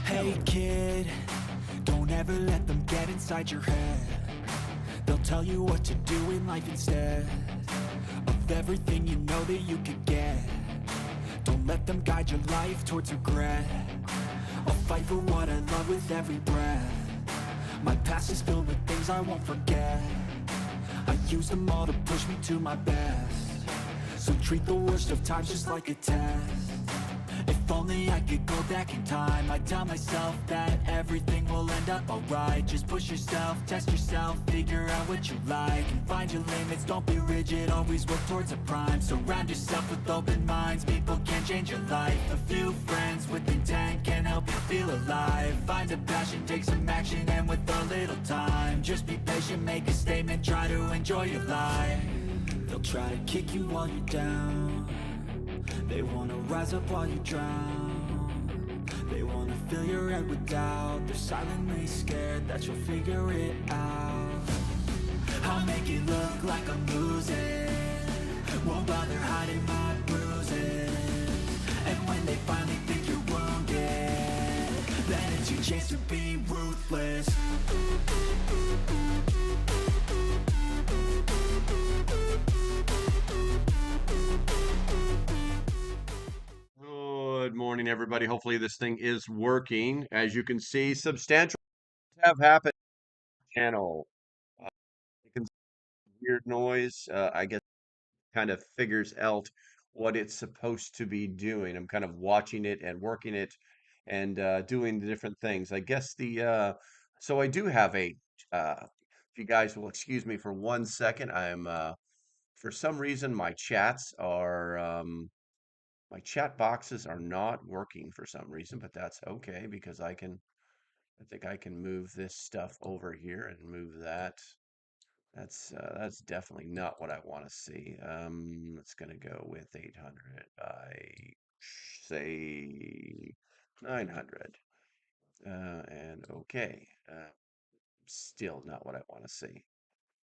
Hey kid, don't ever let them get inside your head. They'll tell you what to do in life instead of everything you know that you could get. Don't let them guide your life towards regret. I'll fight for what I love with every breath. My past is filled with things I won't forget. I use them all to push me to my best. So treat the worst of times just like a test. If only I could go back in time, I'd tell myself that everything will end up alright. Just push yourself, test yourself, figure out what you like, and find your limits, don't be rigid, always work towards a prime. Surround yourself with open minds, people can change your life. A few friends with intent can help you feel alive. Find a passion, take some action, and with a little time, just be patient, make a statement, try to enjoy your life. They'll try to kick you while you're down. They wanna rise up while you drown. They wanna fill your head with doubt. They're silently scared that you'll figure it out. I'll make it look like I'm losing, won't bother hiding my bruises. And when they finally think you're wounded, then it's your chance to be ruthless. Good morning, everybody. Hopefully this thing is working. As you can see, substantial have happened on the channel. You can see weird noise. I guess kind of figures out what it's supposed to be doing. I'm kind of watching it and working it and doing the different things. I guess so I do have if you guys will excuse me for 1 second, I'm for some reason my chat boxes are not working for some reason, but that's okay because I think I can move this stuff over here and move that. That's definitely not what I want to see. It's gonna go with 800 by say 900. And okay. Still not what I want to see.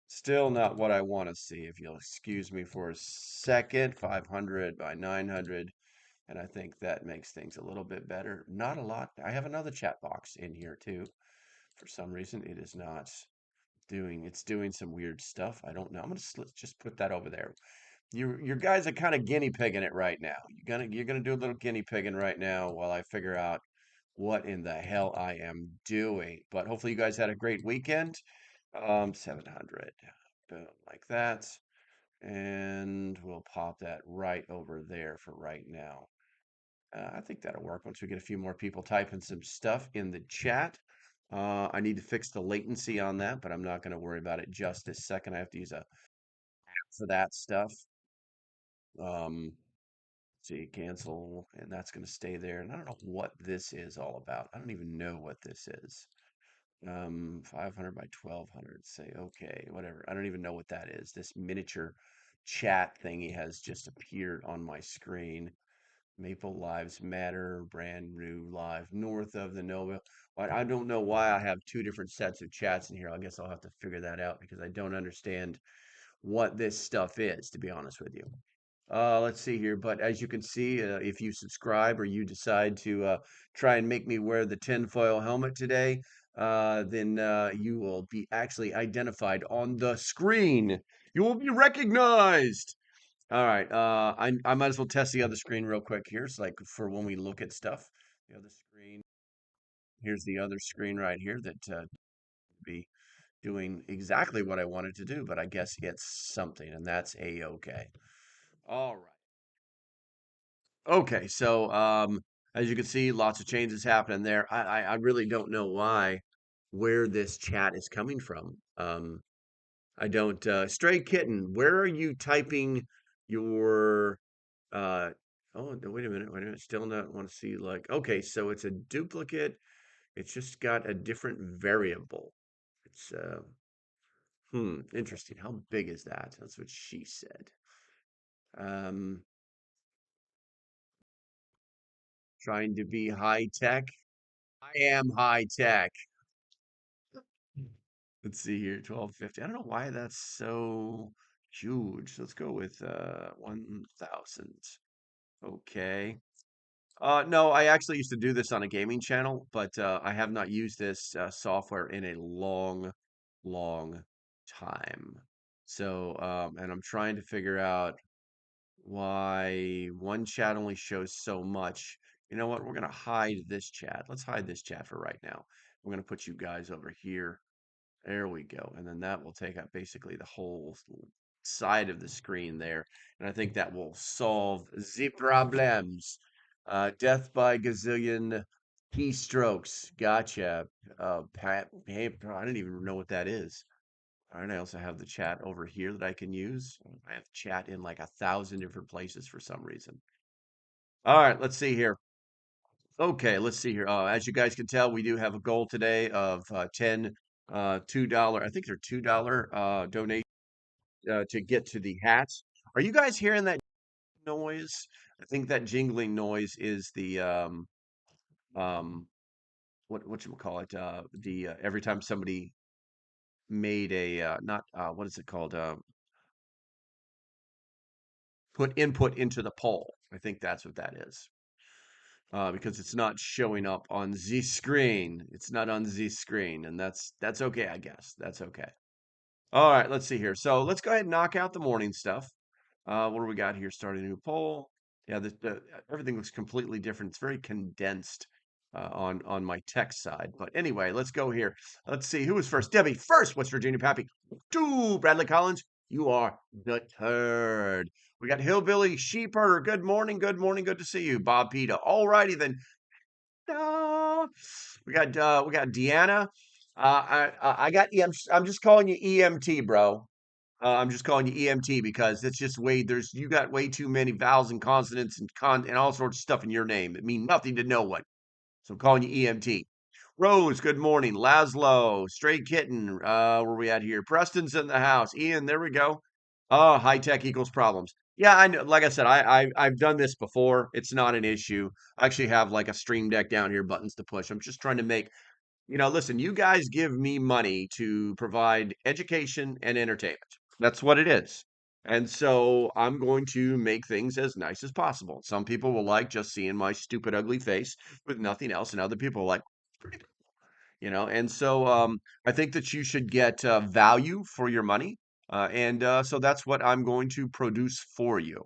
Still not what I want to see. If you'll excuse me for a second, 500 by 900. And I think that makes things a little bit better. Not a lot. I have another chat box in here too. For some reason, it is not it's doing some weird stuff. I don't know. Let's just put that over there. Your guys are kind of guinea pigging it right now. You're gonna do a little guinea pigging right now while I figure out what in the hell I am doing. But hopefully you guys had a great weekend. 700. Boom, like that. And we'll pop that right over there for right now. I think that'll work once we get a few more people typing some stuff in the chat. I need to fix the latency on that, but I'm not going to worry about it just this second. I have to use a app for that stuff. See, cancel, and that's going to stay there. And I don't know what this is all about. I don't even know what this is. 500 by 1200. Say okay, whatever. I don't even know what that is. This miniature chat thingy has just appeared on my screen. Maple Lives Matter, brand new live north of the Nova. I don't know why I have two different sets of chats in here. I guess I'll have to figure that out because I don't understand what this stuff is, to be honest with you. Let's see here. But as you can see, if you subscribe or you decide to try and make me wear the tinfoil helmet today, then you will be actually identified on the screen. You will be recognized. All right. I might as well test the other screen real quick here. It's like for when we look at stuff. The other screen. Here's the other screen right here that be doing exactly what I wanted to do, but I guess it's something, and that's a-okay. All right. Okay, so as you can see, lots of changes happening there. I really don't know where this chat is coming from. I don't Stray Kitten, where are you typing your oh no, wait a minute, still not want to see like okay, so it's a duplicate, it's just got a different variable. It's interesting. How big is that? That's what she said. Um Trying to be high tech. I am high tech. Let's see here, 1250. I don't know why that's so huge. Let's go with 1000. Okay. No, I actually used to do this on a gaming channel, but I have not used this software in a long, long time. So, and I'm trying to figure out why one chat only shows so much. You know what? We're gonna hide this chat. Let's hide this chat for right now. We're gonna put you guys over here. There we go. And then that will take up basically the whole side of the screen there. And I think that will solve the problems. Death by gazillion keystrokes. Gotcha. Hey, I don't even know what that is. All right, I also have the chat over here that I can use. I have chat in like 1,000 different places for some reason. All right, let's see here. Okay, let's see here. As you guys can tell, we do have a goal today of 10 $2. I think they're $2 donation to get to the hats. Are you guys hearing that noise? I think that jingling noise is the um what you call it? The every time somebody made a not what is it called? Put input into the poll. I think that's what that is. Because it's not showing up on the screen. It's not on the screen, and that's okay, I guess. That's okay. All right, let's see here. So let's go ahead and knock out the morning stuff. What do we got here? Starting a new poll. Yeah, everything looks completely different. It's very condensed on my text side. But anyway, let's go here. Let's see who was first. Debbie first. West Virginia Pappy. Two. Bradley Collins. You are the third. We got Hillbilly Sheepherder. Good morning. Good morning. Good to see you, Bob Peta. All righty then. Da. We got Deanna. I got I'm just calling you EMT, bro. I'm just calling you EMT because it's just way you got way too many vowels and consonants and all sorts of stuff in your name that mean nothing to no one. So I'm calling you EMT. Rose, good morning. Laszlo, Stray Kitten, where we at here? Preston's in the house. Ian, there we go. Oh, high tech equals problems. Yeah, I know. Like I said, I've done this before. It's not an issue. I actually have like a stream deck down here, buttons to push. I'm just trying to make, listen, you guys give me money to provide education and entertainment. That's what it is. And so I'm going to make things as nice as possible. Some people will like just seeing my stupid, ugly face with nothing else, and other people are like, pretty cool, And so I think that you should get value for your money. And so that's what I'm going to produce for you.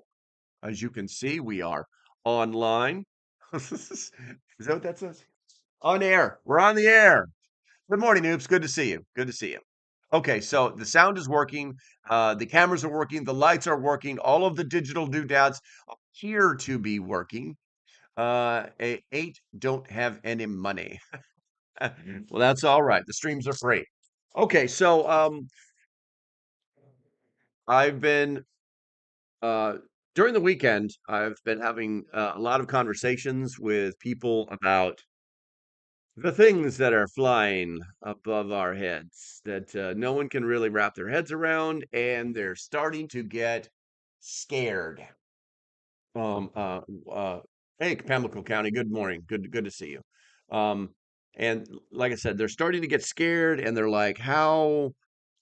As you can see, we are online. Is that what that says? On air. We're on the air. Good morning, noobs. Good to see you. Good to see you. Okay, so the sound is working, the cameras are working, the lights are working, all of the digital doodads appear to be working. Eight don't have any money. Well, that's all right. The streams are free. Okay, so I've been uh during the weekend, I've been having a lot of conversations with people about the things that are flying above our heads that no one can really wrap their heads around, and they're starting to get scared. Um, uh, hey, Pamlico County, good morning. Good to see you. Um, and like I said, they're starting to get scared, and they're like, "How?"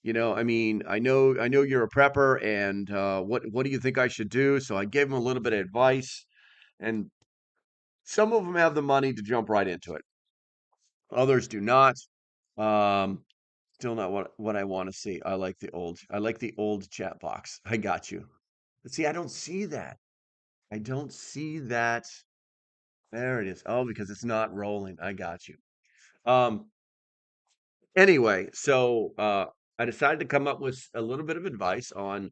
I mean, I know you're a prepper, and what do you think I should do? So I gave them a little bit of advice, and some of them have the money to jump right into it. Others do not. Um, Still not what I want to see. I like the old chat box. I got you. But see, I don't see that. I don't see that. There it is. Oh, because it's not rolling. I got you. Um, anyway, so I decided to come up with a little bit of advice on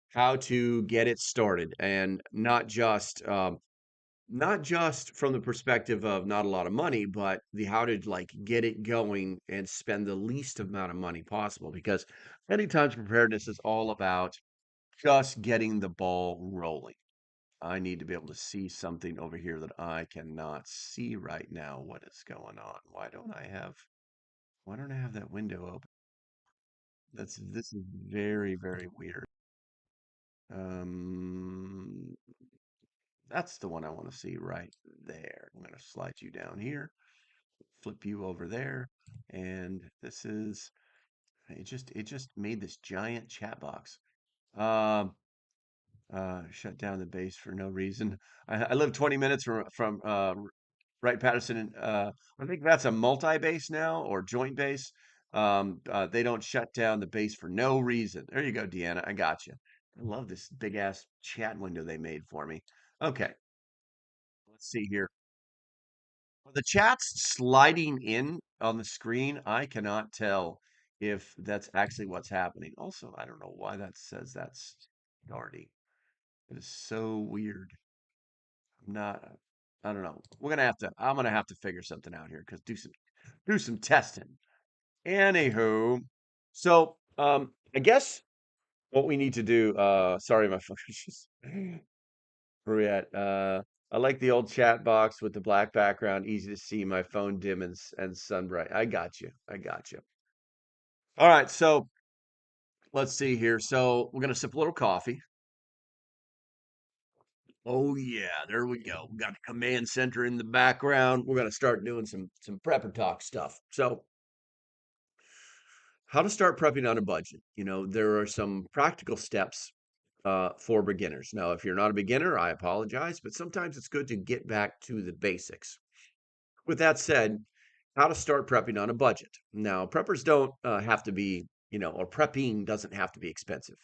how to get it started, and not just from the perspective of not a lot of money, but the how to like get it going and spend the least amount of money possible. Because many times preparedness is all about just getting the ball rolling. I need to be able to see something over here that I cannot see right now. What is going on? Why don't I have that window open? This is very, very weird. Um, that's the one I want to see right there. I'm going to slide you down here, flip you over there, and it just made this giant chat box. Um, Shut down the base for no reason. I live 20 minutes from Wright Patterson. And, I think that's a multi-base now or joint base. They don't shut down the base for no reason. There you go, Deanna. I got you. I love this big ass chat window they made for me. Okay, let's see here. The chat's sliding in on the screen. I cannot tell if that's actually what's happening. Also, I don't know why that says that's starting. It is so weird. I'm not, I don't know. I'm gonna have to figure something out here because do some testing. Anywho, so I guess what we need to do, sorry, my phone is just where we at? I like the old chat box with the black background, easy to see, my phone dim and sun bright. I got you. I got you. All right, so let's see here. So we're gonna sip a little coffee. Oh yeah, there we go. We got the command center in the background. We're gonna start doing some prepper talk stuff. So, how to start prepping on a budget? There are some practical steps for beginners. Now, if you're not a beginner, I apologize, but sometimes it's good to get back to the basics. With that said, how to start prepping on a budget. Now, preppers don't have to be, or prepping doesn't have to be expensive,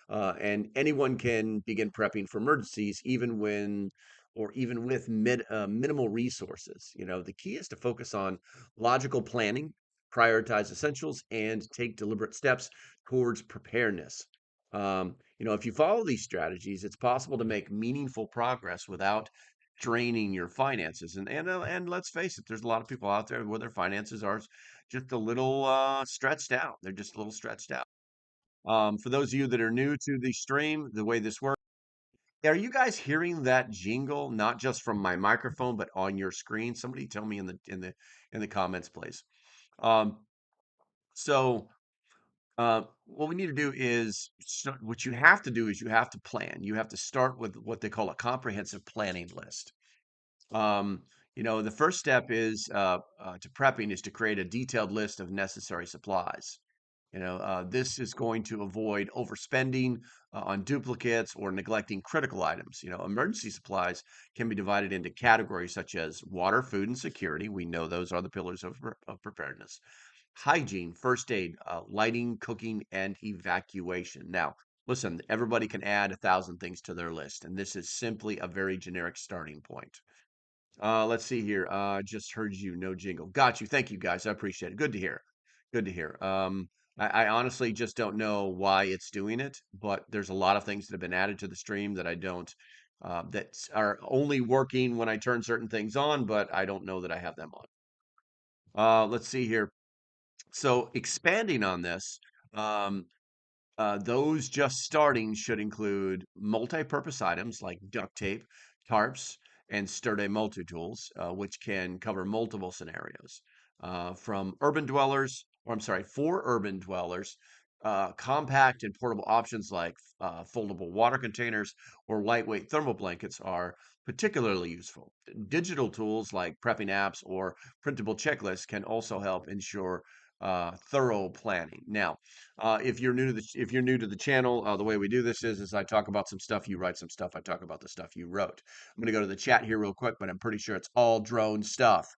and anyone can begin prepping for emergencies, even with minimal resources. The key is to focus on logical planning, prioritize essentials, and take deliberate steps towards preparedness. If you follow these strategies, it's possible to make meaningful progress without draining your finances. And let's face it, there's a lot of people out there where their finances are just a little stretched out. They're just a little stretched out. For those of you that are new to the stream, the way this works, are you guys hearing that jingle not just from my microphone but on your screen? Somebody tell me in the comments, please. Um, so what we need to do is what you have to do is you have to plan. You have to start with what they call a comprehensive planning list. Um, the first step is to prepping is to create a detailed list of necessary supplies. This is going to avoid overspending on duplicates or neglecting critical items. Emergency supplies can be divided into categories such as water, food, and security. We know those are the pillars of preparedness. Hygiene, first aid, lighting, cooking, and evacuation. Now, listen, everybody can add 1,000 things to their list, and this is simply a very generic starting point. Let's see here. Just heard you, no jingle. Got you. Thank you, guys. I appreciate it. Good to hear. Good to hear. I honestly just don't know why it's doing it, but there's a lot of things that have been added to the stream that I don't, that are only working when I turn certain things on, but I don't know that I have them on. Let's see here. So expanding on this, um, those just starting should include multi-purpose items like duct tape, tarps, and sturdy multi-tools, which can cover multiple scenarios. For urban dwellers, compact and portable options like foldable water containers or lightweight thermal blankets are particularly useful. Digital tools like prepping apps or printable checklists can also help ensure thorough planning. Now, if you're new to the channel, the way we do this is I talk about some stuff, you write some stuff, I talk about the stuff you wrote. I'm going to go to the chat here real quick, but I'm pretty sure it's all drone stuff.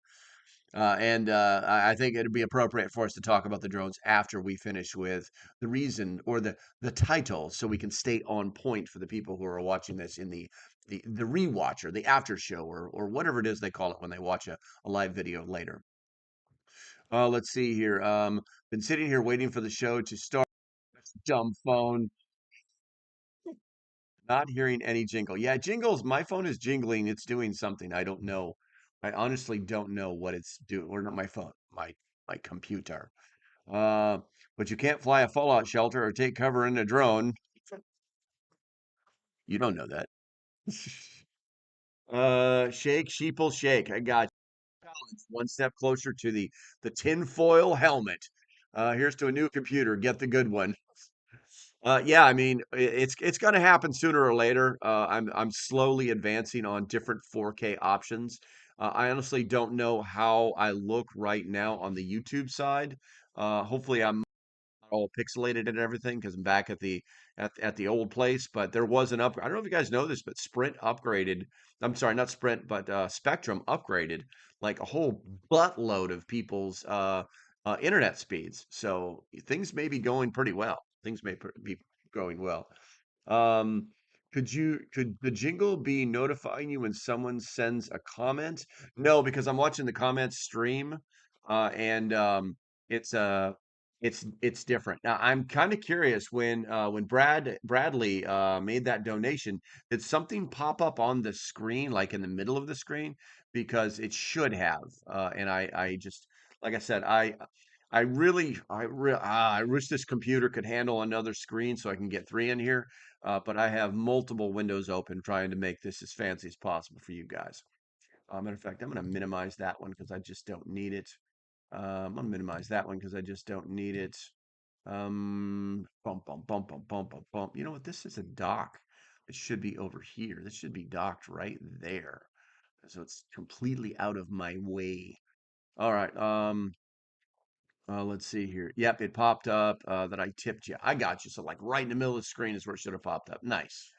And I think it'd be appropriate for us to talk about the drones after we finish with the reason or the title, so we can stay on point for the people who are watching this in the rewatch or the after show or whatever it is they call it when they watch a live video later. Let's see here. Been sitting here waiting for the show to start. Dumb phone, not hearing any jingle. Yeah, jingles. My phone is jingling. It's doing something. I don't know. I honestly don't know what it's doing. Or not my phone, my computer. Uh, but you can't fly a fallout shelter or take cover in a drone. You don't know that. Shake, sheeple, shake. I got you. One step closer to the tinfoil helmet. Here's to a new computer. Get the good one. Yeah, I mean, it's going to happen sooner or later. I'm slowly advancing on different 4K options. I honestly don't know how I look right now on the YouTube side. Hopefully, all pixelated and everything because I'm back at the old place. But there was an upgrade. I don't know if you guys know this, but Sprint upgraded. I'm sorry, not Sprint, but Spectrum upgraded like a whole buttload of people's internet speeds. So things may be going pretty well. Things may be going well. Um, could the jingle be notifying you when someone sends a comment? No, because I'm watching the comments stream, and it's it's different. Now I'm kind of curious when Bradley made that donation, did something pop up on the screen, like in the middle of the screen? Because it should have. And I just like I said, I wish this computer could handle another screen so I can get three in here. But I have multiple windows open trying to make this as fancy as possible for you guys. Matter of fact, I'm going to minimize that one because I just don't need it. I'm going to minimize that one because I just don't need it. Bump, bump, bump, bump, bump, bump, bump. You know what? This is a dock. It should be over here. This should be docked right there. So it's completely out of my way. All right. Let's see here. Yep, it popped up that I tipped you. I got you. So like right in the middle of the screen is where it should have popped up. Nice.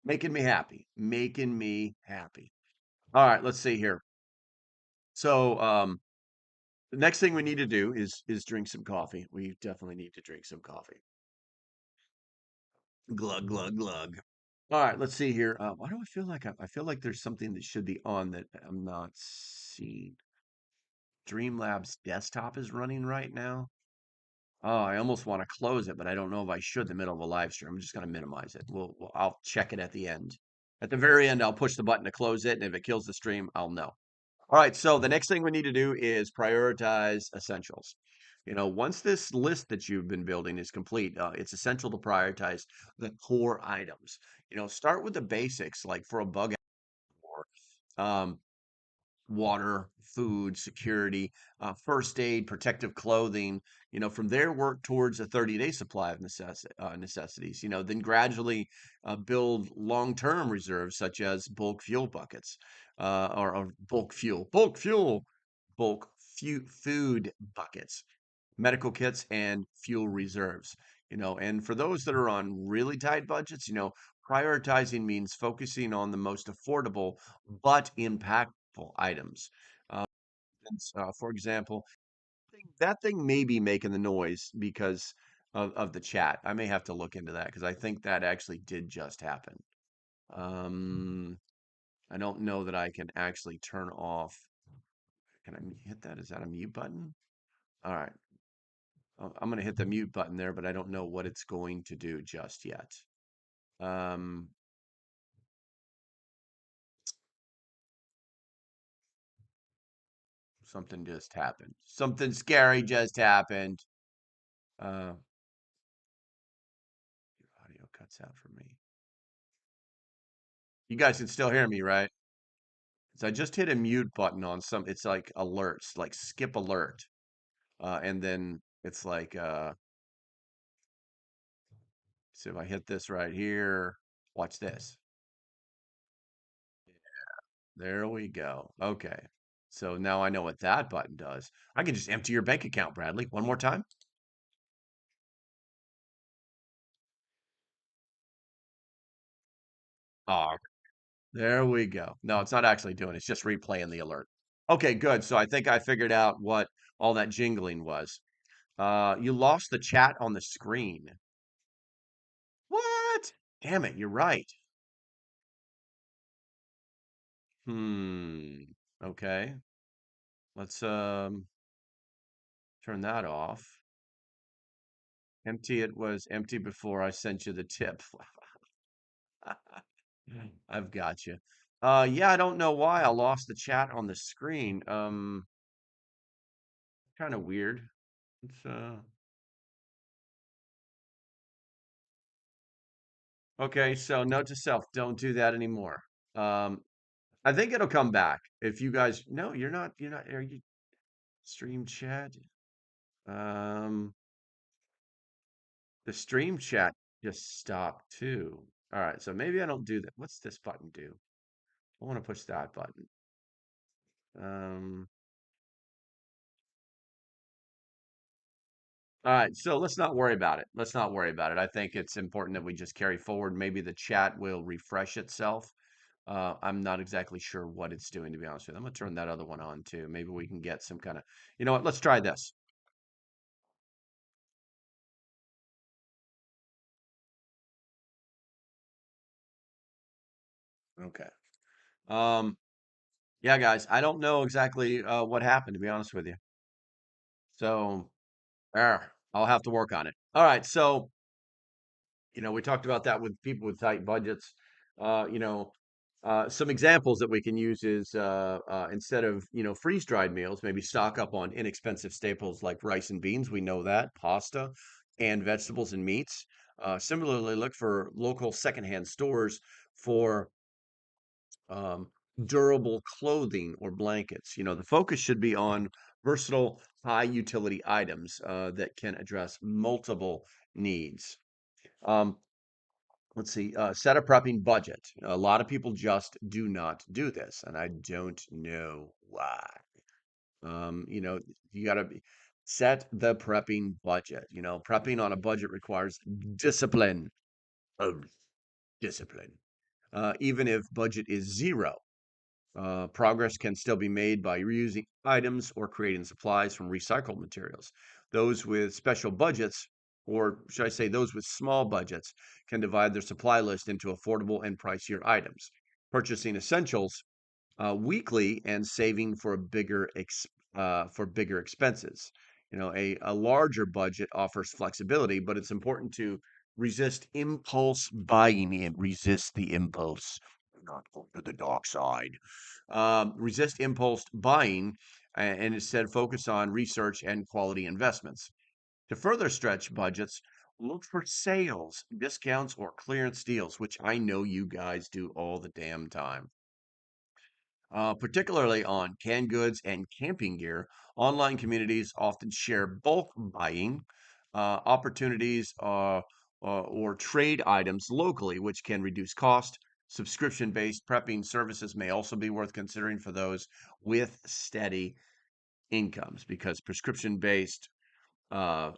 Making me happy. Making me happy. All right, let's see here. So the next thing we need to do is drink some coffee. We definitely need to drink some coffee. Glug glug glug. All right, let's see here. Why do I feel like I feel like there's something that should be on that I'm not seeing? Dreamlabs desktop is running right now. Oh, I almost want to close it, but I don't know if I should in the middle of a live stream. I'm just going to minimize it. I'll check it at the end. At the very end, I'll push the button to close it, and if it kills the stream, I'll know. All right, so the next thing we need to do is prioritize essentials. Once this list that you've been building is complete, it's essential to prioritize the core items. Start with the basics, like for a bug out, water, food, security, first aid, protective clothing. From there, work towards a 30-day supply of necessities. Then gradually build long-term reserves such as bulk fuel buckets, or bulk food buckets, medical kits, and fuel reserves. And for those that are on really tight budgets, prioritizing means focusing on the most affordable but impactful items. Uh, for example, that thing may be making the noise because of the chat. I may have to look into that because I think that actually did just happen. Um, I don't know that I can actually turn off. Can I hit that? Is that a mute button? All right. I'm going to hit the mute button there, but I don't know what it's going to do just yet. Um, Something just happened. Something scary just happened. Your audio cuts out for me. You guys can still hear me, right? So I just hit a mute button on some, it's like alerts, like skip alert. And then it's like, so if I hit this right here, watch this. There we go. Okay. So now I know what that button does. I can just empty your bank account, Bradley. One more time. Oh, there we go. No, it's not actually doing it. It's just replaying the alert. Okay, good. So I think I figured out what all that jingling was. You lost the chat on the screen. What? Damn it, you're right. Hmm. Okay. Let's turn that off. Empty it was empty before I sent you the tip. I've got you. Yeah, I don't know why I lost the chat on the screen. Kind of weird. It's okay, so note to self, don't do that anymore. Um, I think it'll come back if you guys. No, you're not. Are you stream chat? Um, the stream chat just stopped too. All right, so maybe I don't do that. What's this button do? I want to push that button. Um, All right, so let's not worry about it. Let's not worry about it. I think it's important that we just carry forward. Maybe the chat will refresh itself. I'm not exactly sure what it's doing, to be honest with you. I'm gonna turn that other one on too. Maybe we can get some kind of, you know what? Let's try this. Okay. Um, yeah, guys, I don't know exactly what happened, to be honest with you. So, I'll have to work on it. All right, so we talked about that with people with tight budgets. Uh, you know, some examples that we can use is instead of freeze dried meals, maybe stock up on inexpensive staples like rice and beans. We know that pasta and vegetables and meats. Similarly, look for local secondhand stores for um, durable clothing or blankets. The focus should be on versatile, high utility items that can address multiple needs. Um, let's see, set a prepping budget. A lot of people just do not do this, and I don't know why. You got to set the prepping budget. Prepping on a budget requires discipline. Oh, discipline. Even if budget is zero, progress can still be made by reusing items or creating supplies from recycled materials. Those with special budgets, or should I say, those with small budgets, can divide their supply list into affordable and pricier items, purchasing essentials weekly and saving for bigger expenses. A larger budget offers flexibility, but it's important to resist impulse buying and resist the impulse, not go to the dark side. Resist impulse buying and instead focus on research and quality investments. To further stretch budgets, look for sales, discounts, or clearance deals, which I know you guys do all the damn time. Particularly on canned goods and camping gear, online communities often share bulk buying opportunities or trade items locally, which can reduce cost. Subscription-based prepping services may also be worth considering for those with steady incomes, because prescription-based uh,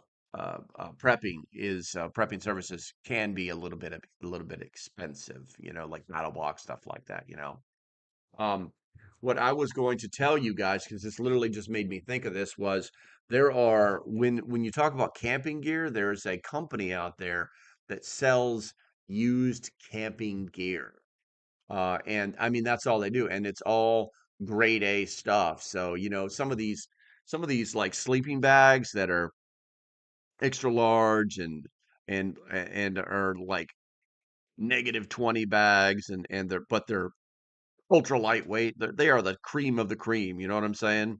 prepping services can be a little bit expensive. Like battle box stuff like that. Um, what I was going to tell you guys, because this literally just made me think of this, was when you talk about camping gear, there's a company out there that sells used camping gear. And I mean that's all they do, and it's all grade A stuff. So, some of these like sleeping bags that are extra large and are like -20 bags and they're ultra lightweight. They are the cream of the cream. You know what I'm saying?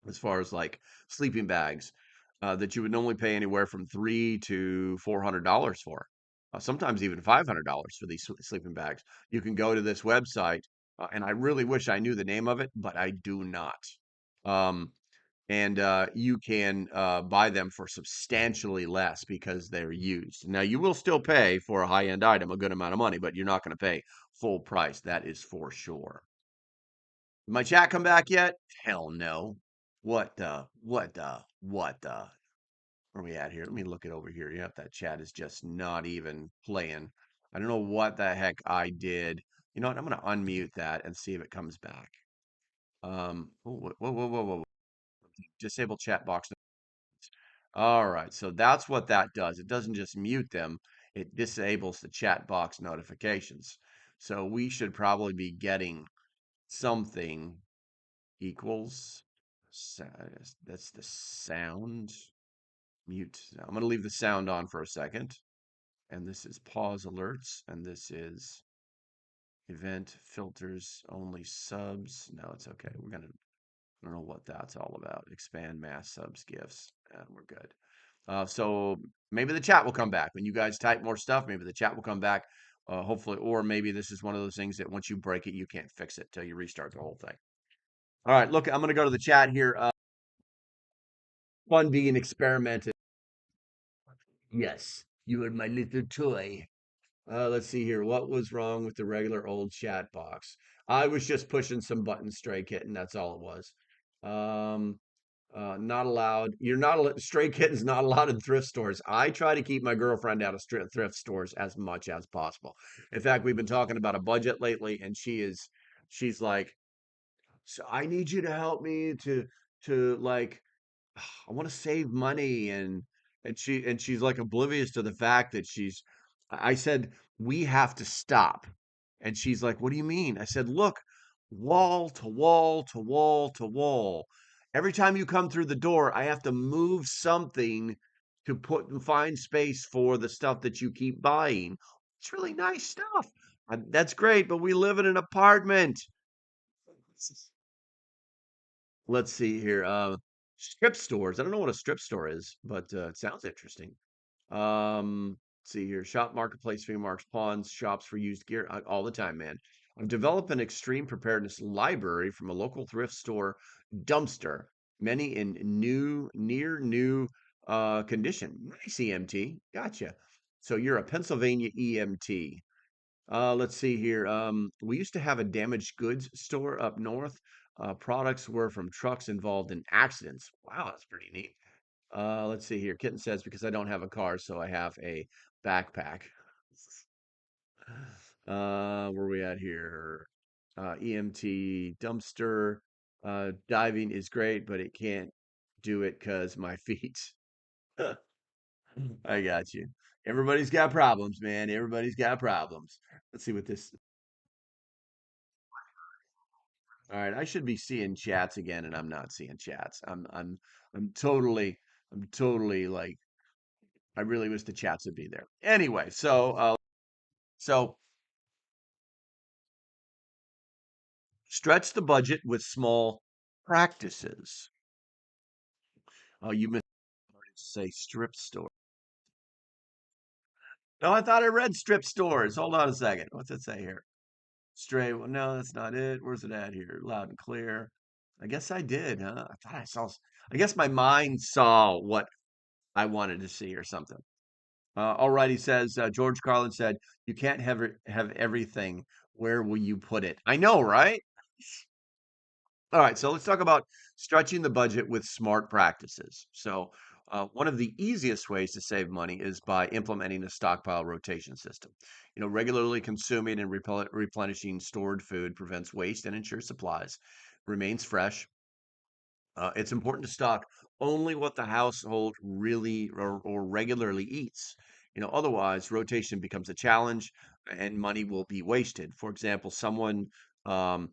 As far as like sleeping bags, that you would normally pay anywhere from $300 to $400 for, sometimes even $500 for these sleeping bags. You can go to this website, and I really wish I knew the name of it, but I do not. Um, and you can buy them for substantially less because they're used. Now, you will still pay for a high-end item a good amount of money, but you're not going to pay full price. That is for sure. Did my chat come back yet? Hell no. What the? Where are we at here? Let me look it over here. Yep, that chat is just not even playing. I don't know what the heck I did. You know what? I'm going to unmute that and see if it comes back. Whoa, whoa, whoa, whoa, whoa. Disable chat box. All right, so that's what that does. It doesn't just mute them, it disables the chat box notifications. So we should probably be getting something equals. That's the sound. Mute. I'm going to leave the sound on for a second. And this is pause alerts. And this is event filters only subs. No, it's okay. I don't know what that's all about. Expand mass subs gifts. And we're good. So maybe the chat will come back when you guys type more stuff. Maybe the chat will come back, hopefully, or maybe this is one of those things that once you break it, you can't fix it till you restart the whole thing. All right, look, I'm going to go to the chat here. Fun being experimented. Yes, you are my little toy. Let's see here. What was wrong with the regular old chat box? I was just pushing some buttons, Stray Kitten. That's all it was. Um, Not allowed. You're not stray kittens not allowed in thrift stores. I try to keep my girlfriend out of thrift stores as much as possible. In fact, we've been talking about a budget lately, and she's like, so I need you to help me to like I want to save money and she's like oblivious to the fact that I said we have to stop. And she's like, "What do you mean?" I said, "Look, wall to wall to wall to wall. Every time you come through the door, I have to move something to put and find space for the stuff that you keep buying. It's really nice stuff. That's great, but we live in an apartment." Let's see here. Strip stores. I don't know what a strip store is, but it sounds interesting. Let's see here. Shop marketplace, flea marks, pawns, shops for used gear all the time, man. I've developed an extreme preparedness library from a local thrift store dumpster, many in near new condition. Nice EMT. Gotcha. So you're a Pennsylvania EMT. Let's see here. We used to have a damaged goods store up north. Products were from trucks involved in accidents. Wow, that's pretty neat. Let's see here. Kitten says, because I don't have a car, so I have a backpack. Where we at here? EMT dumpster. Diving is great, but it can't do it because my feet. I got you. Everybody's got problems, man. Everybody's got problems. Let's see what this. All right, I should be seeing chats again, and I'm not seeing chats. I'm totally, I'm totally like, I really wish the chats would be there. Anyway, so stretch the budget with small practices. Oh, you missed say strip store. No, I thought I read strip stores. Hold on a second. What's it say here? Stray. Well, no, that's not it. Where's it at here? Loud and clear. I guess I did, huh? I thought I saw. I guess my mind saw what I wanted to see or something. All right, he says, George Carlin said, "You can't have everything. Where will you put it?" I know, right? All right, so let's talk about stretching the budget with smart practices. So, one of the easiest ways to save money is by implementing a stockpile rotation system. Regularly consuming and replenishing stored food prevents waste and ensures supplies remains fresh. It's important to stock only what the household really or regularly eats. Otherwise, rotation becomes a challenge and money will be wasted. For example, someone um,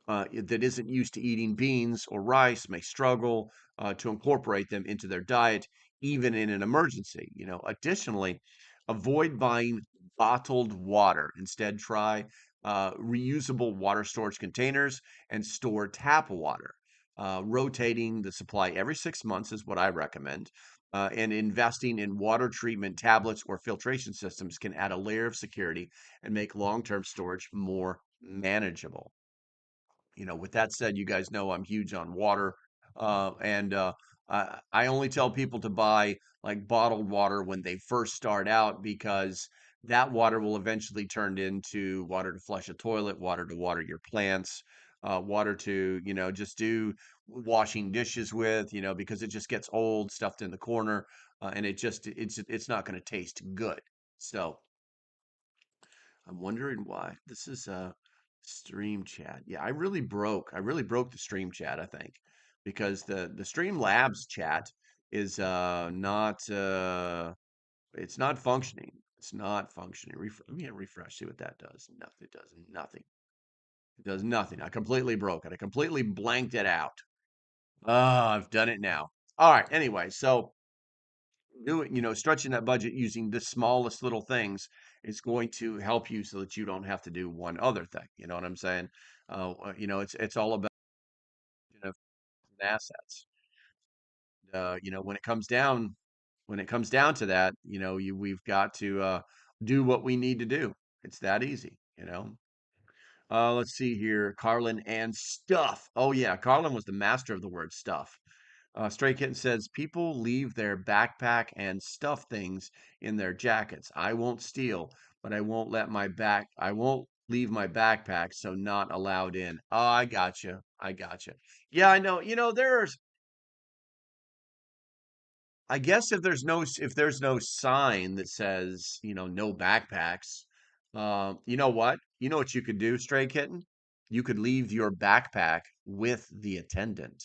that isn't used to eating beans or rice may struggle to incorporate them into their diet, even in an emergency. Additionally, avoid buying bottled water. Instead, try reusable water storage containers and store tap water. Rotating the supply every 6 months is what I recommend. And investing in water treatment tablets or filtration systems can add a layer of security and make long term storage more manageable. With that said, you guys know I'm huge on water. And I only tell people to buy like bottled water when they first start out because that water will eventually turn into water to flush a toilet, water to water your plants, water to, just do washing dishes with, because it just gets old, stuffed in the corner, and it's not going to taste good. So, I'm wondering why. This is a stream chat. Yeah, I really broke the stream chat, I think, because the Stream Labs chat is not it's not functioning. It's not functioning. Let me hit refresh, see what that does. Nothing. It does nothing. It does nothing. I completely broke it. I completely blanked it out. I've done it now. All right. Anyway, so stretching that budget using the smallest little things is going to help you so that you don't have to do one other thing. You know what I'm saying? It's all about assets. When it comes down to that, we've got to do what we need to do. It's that easy. Let's see here. Carlin and stuff. Oh yeah, Carlin was the master of the word stuff. Stray Kitten says people leave their backpack and stuff things in their jackets. I won't steal, but I won't leave my backpack, so not allowed in. Oh, I gotcha. I gotcha. Yeah, I know. I guess if there's no sign that says, no backpacks, you know what? You know what you could do, Stray Kitten? You could leave your backpack with the attendant.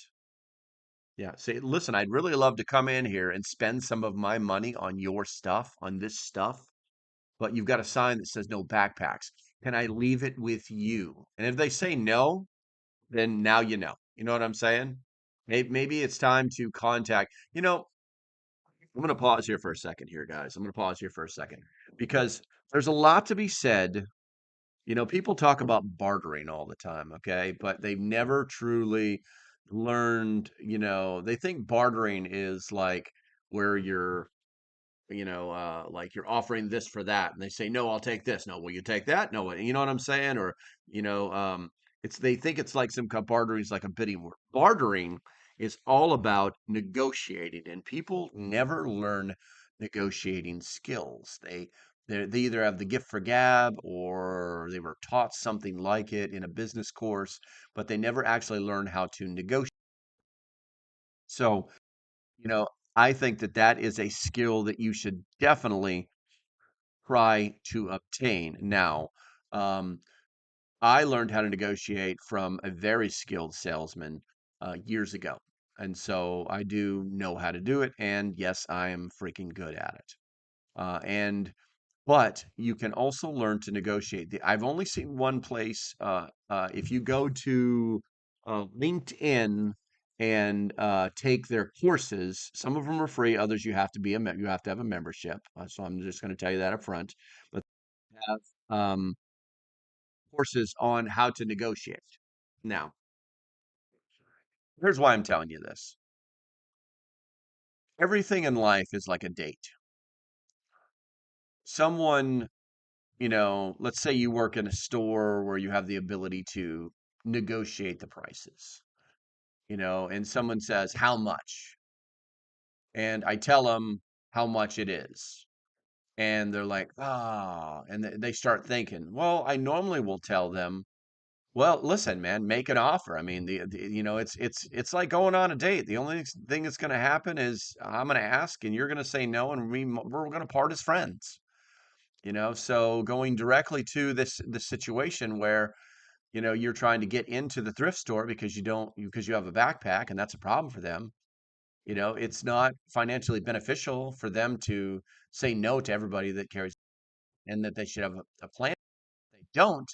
Yeah. Say, listen, I'd really love to come in here and spend some of my money on your stuff, on this stuff, but you've got a sign that says no backpacks. Can I leave it with you? And if they say no, then now you know. You know what I'm saying? Maybe it's time to contact. I'm going to pause here for a second here, guys. I'm going to pause here for a second because there's a lot to be said. People talk about bartering all the time, okay? But they've never truly learned, they think bartering is like where you're like you're offering this for that, and they say, no, I'll take this. No, will you take that? No, you know what I'm saying? Or, they think it's like some kind bartering is like a bidding war. Bartering is all about negotiating, and people never learn negotiating skills. They either have the gift for gab or they were taught something like it in a business course, but they never actually learn how to negotiate. So, you know, I think that that is a skill that you should definitely try to obtain. Now, um, I learned how to negotiate from a very skilled salesman years ago. And so I do know how to do it. And yes, I am freaking good at it. And but you can also learn to negotiate. I've only seen one place. If you go to LinkedIn and take their courses, some of them are free. Others you have to have a membership. So I'm just going to tell you that up front. But they have courses on how to negotiate. Now, here's why I'm telling you this. Everything in life is like a date. Someone let's say you work in a store where you have the ability to negotiate the prices, and someone says, how much? And I tell them how much it is. And they're like, and they start thinking, well, I normally will tell them, well, listen, man, make an offer. I mean, it's like going on a date. The only thing that's going to happen is I'm going to ask and you're going to say no, and we're going to part as friends. So going directly to this situation where you're trying to get into the thrift store because you have a backpack and that's a problem for them. It's not financially beneficial for them to say no to everybody that carries, and that they should have a plan. If they don't,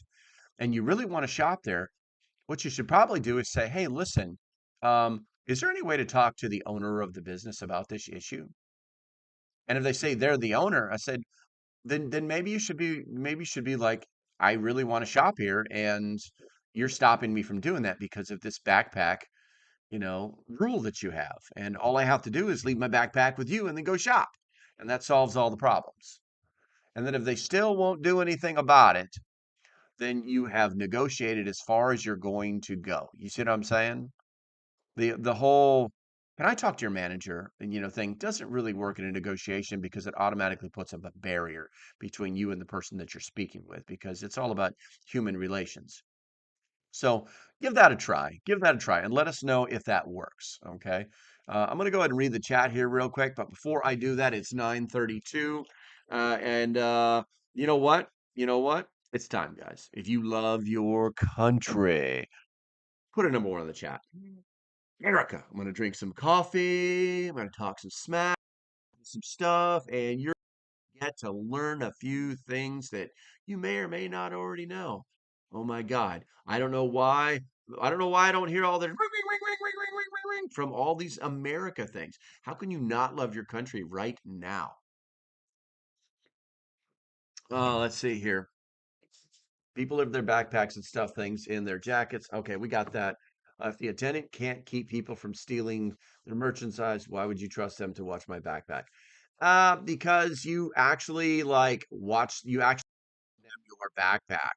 and you really want to shop there, what you should probably do is say, hey, listen, is there any way to talk to the owner of the business about this issue? And if they say they're the owner, I said, then maybe you should be like, I really want to shop here, and you're stopping me from doing that because of this backpack, rule that you have. And all I have to do is leave my backpack with you and then go shop. And that solves all the problems. And then if they still won't do anything about it, then you have negotiated as far as you're going to go. You see what I'm saying? The whole "Can I talk to your manager?" and thing doesn't really work in a negotiation because it automatically puts up a barrier between you and the person that you're speaking with, because it's all about human relations. So give that a try. Give that a try and let us know if that works. Okay. I'm going to go ahead and read the chat here real quick. But before I do that, it's 9:32. And you know what? You know what? It's time, guys. If you love your country, put a number one in the chat. America. I'm going to drink some coffee. I'm going to talk some smack, some stuff, and you're going to get to learn a few things that you may or may not already know. Oh my God. I don't know why. I don't know why I don't hear all the ring, ring, ring, ring, ring, ring, ring, ring, ring from all these America things. How can you not love your country right now? Let's see here. People have their backpacks and stuff things in their jackets. Okay, we got that. If the attendant can't keep people from stealing their merchandise, why would you trust them to watch my backpack? Because you actually them your backpack.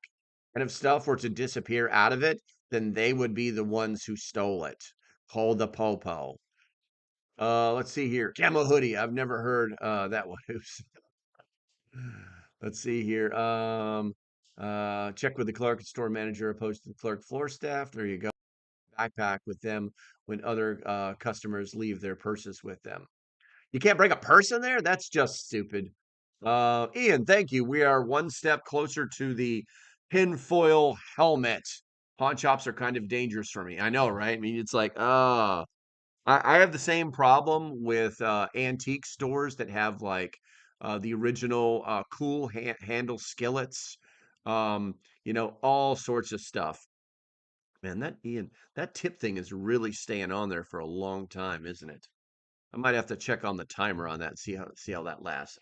And if stuff were to disappear out of it, then they would be the ones who stole it. Hold the popo. Let's see here. Camo hoodie. I've never heard that one. Let's see here. Check with the clerk and store manager opposed to the clerk floor staff. There you go. Backpack with them when other customers leave their purses with them. You can't bring a purse in there? That's just stupid. Ian, thank you. We are one step closer to the tinfoil helmet. Pawn shops are kind of dangerous for me. I know, right? I mean, it's like, I have the same problem with antique stores that have like the original cool handle skillets, um, all sorts of stuff. Man, that Ian, that tip thing is really staying on there for a long time, isn't it? I might have to check on the timer on that and see how that lasts.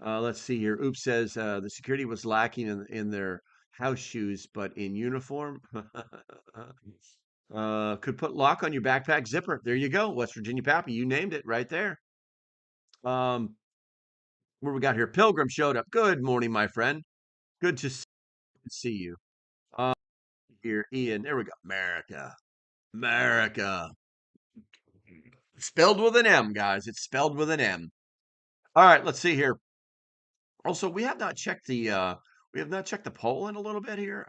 Let's see here. Oops says the security was lacking in their house shoes, but in uniform. Could put lock on your backpack zipper. There you go, West Virginia Pappy. You named it right there. Um, what we got here? Pilgrim showed up. Good morning, my friend. Good to see you. Um, Here, Ian. There we go. America, America. Spelled with an M, guys. It's spelled with an M. All right, let's see here. Also, we have not checked the poll in a little bit here.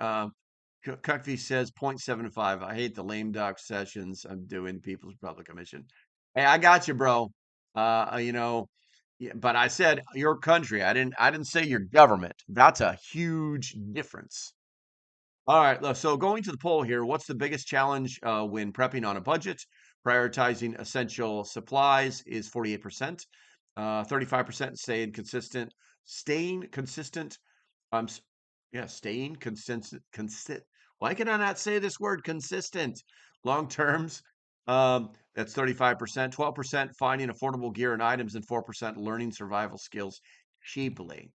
Cuckvy says 0.75. I hate the lame duck sessions I'm doing People's Republic Commission. Hey, I got you, bro. Yeah, but I said your country. I didn't say your government. That's a huge difference. All right, so going to the poll here, what's the biggest challenge when prepping on a budget? Prioritizing essential supplies is 48%. 35% staying consistent. Um, s- yeah, staying consistent. Why can I not say this word consistent? Long terms. That's 35%. 12% finding affordable gear and items, and 4% learning survival skills cheaply.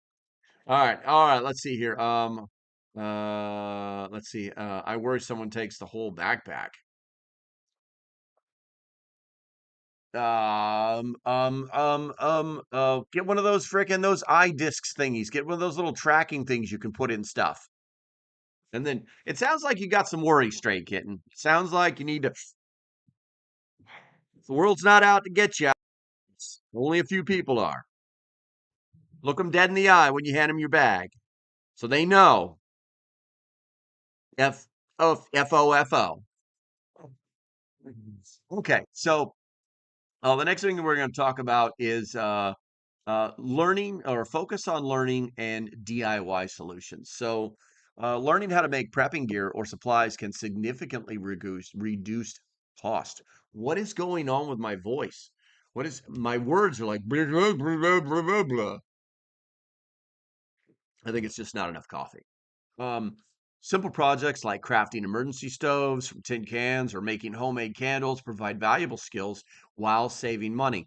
All right. Let's see here. Let's see. I worry someone takes the whole backpack. Get one of those eye discs thingies. Get one of those little tracking things you can put in stuff. And then it sounds like you got some worry, Stray Kitten. Sounds like you need to. The world's not out to get you. Only a few people are. Look them dead in the eye when you hand them your bag, so they know. F-O-F-O. Okay, so the next thing that we're going to talk about is learning or focus on learning and DIY solutions. So, learning how to make prepping gear or supplies can significantly reduce cost. What is going on with my voice? What is my words are like blah, blah, blah, blah, blah, blah, blah. I think it's just not enough coffee. Um, Simple projects like crafting emergency stoves from tin cans or making homemade candles provide valuable skills while saving money.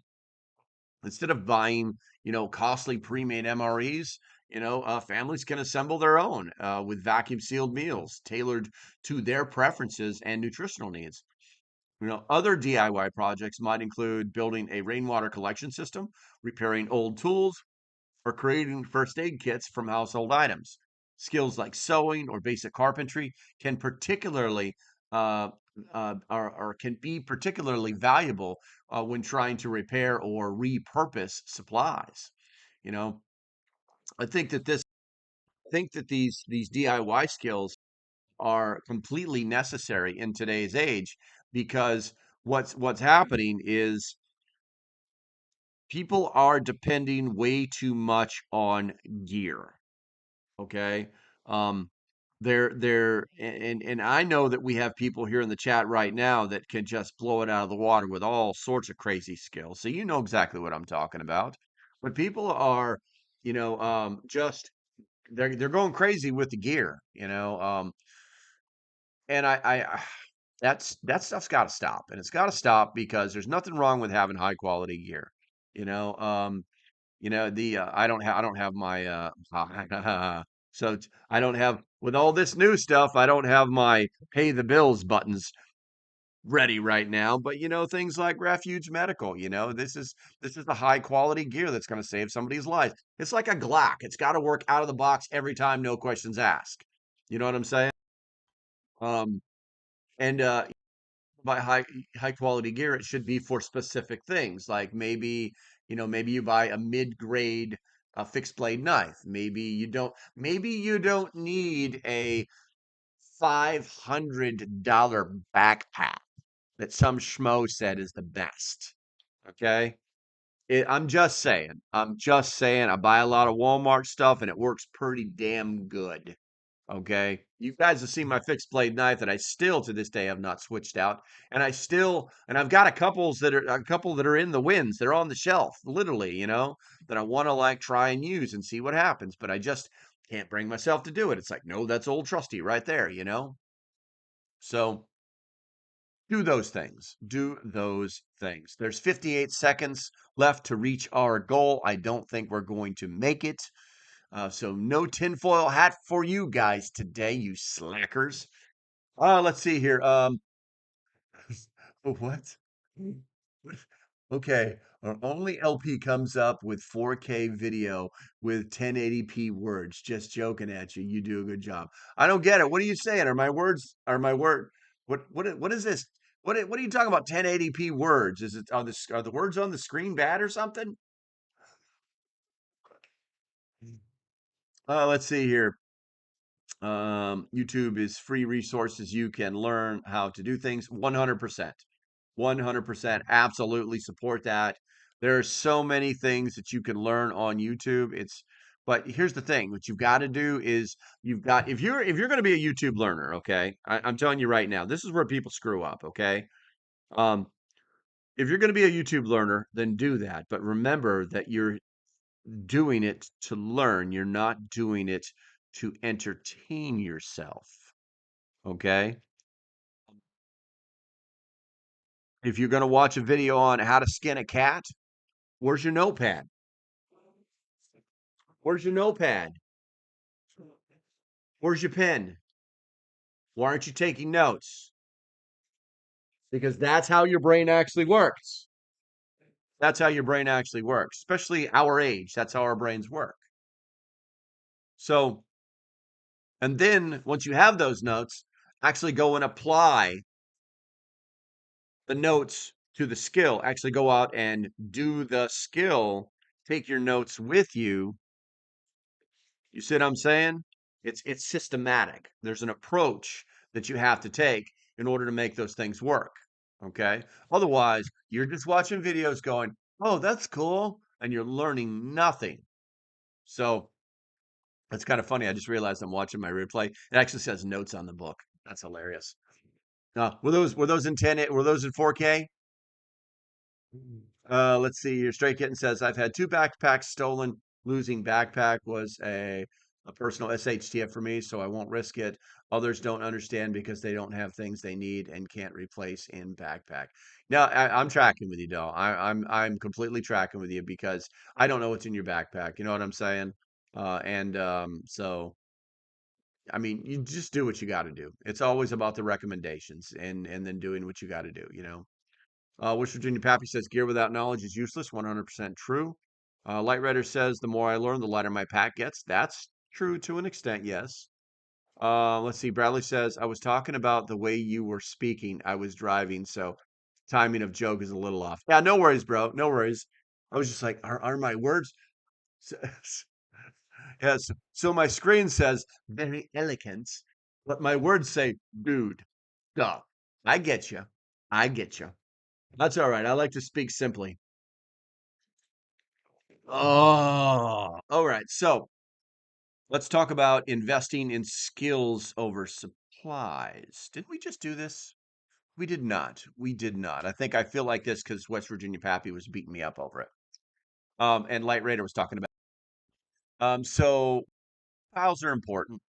Instead of buying, costly pre-made MREs, families can assemble their own with vacuum sealed meals tailored to their preferences and nutritional needs. Other DIY projects might include building a rainwater collection system, repairing old tools, or creating first aid kits from household items. Skills like sewing or basic carpentry can particularly or can be particularly valuable when trying to repair or repurpose supplies. You know, I think that these DIY skills are completely necessary in today's age because what's happening is people are depending way too much on gear. Okay. Um, and I know that we have people here in the chat right now that can just blow it out of the water with all sorts of crazy skills. So you know exactly what I'm talking about. But people are, just they're going crazy with the gear, and that stuff's got to stop, and it's got to stop because there's nothing wrong with having high quality gear, you know. The I don't have my I don't have with all this new stuff, I don't have my pay the bills buttons ready right now, but things like Refuge Medical, this is the high quality gear that's going to save somebody's life. It's like a Glock. It's got to work out of the box every time, no questions asked. You know what I'm saying? Um and by high quality gear, it should be for specific things. Like maybe you buy a mid-grade fixed blade knife. Maybe you don't need a $500 backpack that some schmo said is the best. Okay. I'm just saying. I'm just saying. I buy a lot of Walmart stuff and it works pretty damn good. Okay. You guys have seen my fixed blade knife that I still to this day have not switched out. And I've got a couple that are in the winds. They're on the shelf, literally, that I want to like try and use and see what happens. But I just can't bring myself to do it. It's like, no, that's old trusty right there. So do those things. Do those things. There's 58 seconds left to reach our goal. I don't think we're going to make it. So no tinfoil hat for you guys today, you slackers. Let's see here. What? Okay, our only LP comes up with 4K video with 1080p words. Just joking at you. You do a good job. I don't get it. What are you saying? Are my word? What is this? What are you talking about? 1080p words? Are the words on the screen bad or something? Let's see here. YouTube is free resources. You can learn how to do things 100%. 100% absolutely support that. There are so many things that you can learn on YouTube. But here's the thing, what you've got to do is if you're going to be a YouTube learner, okay, I'm telling you right now, this is where people screw up, okay? Um, if you're going to be a YouTube learner, then do that. But remember that you're doing it to learn. You're not doing it to entertain yourself. Okay. If you're going to watch a video on how to skin a cat, where's your notepad? Where's your notepad? Where's your pen? Why aren't you taking notes? Because that's how your brain actually works. That's how your brain actually works, especially our age. That's how our brains work. So, and then once you have those notes, actually go and apply the notes to the skill. Actually go out and do the skill. Take your notes with you. You see what I'm saying? It's systematic. There's an approach that you have to take in order to make those things work. Okay? Otherwise, you're just watching videos going, "Oh, that's cool," and you're learning nothing. So, it's kind of funny. I just realized I'm watching my replay. It actually says notes on the book. That's hilarious. Were those in 10 were those in 4K? Let's see here. Stray Kitten says, I've had two backpacks stolen. Losing backpack was a personal SHTF for me, so I won't risk it. Others don't understand because they don't have things they need and can't replace in backpack. Now, I'm tracking with you, though. I'm completely tracking with you because I don't know what's in your backpack. You know what I'm saying? So I mean, you just do what you got to do. It's always about the recommendations and then doing what you got to do. West Virginia Pappy says gear without knowledge is useless. 100% true. Light Rider says the more I learn, the lighter my pack gets. That's true to an extent, yes. Let's see. Bradley says I was talking about the way you were speaking. I was driving, so timing of joke is a little off. Yeah, no worries, bro. No worries. I was just like, are my words? Yes. So my screen says very elegant, but my words say dude. Duh. I get you. I get you. That's all right. I like to speak simply. Oh, all right. So let's talk about investing in skills over supplies. Did we just do this? We did not. We did not. I feel like this because West Virginia Pappy was beating me up over it. And Light Raider was talking about. So files are important.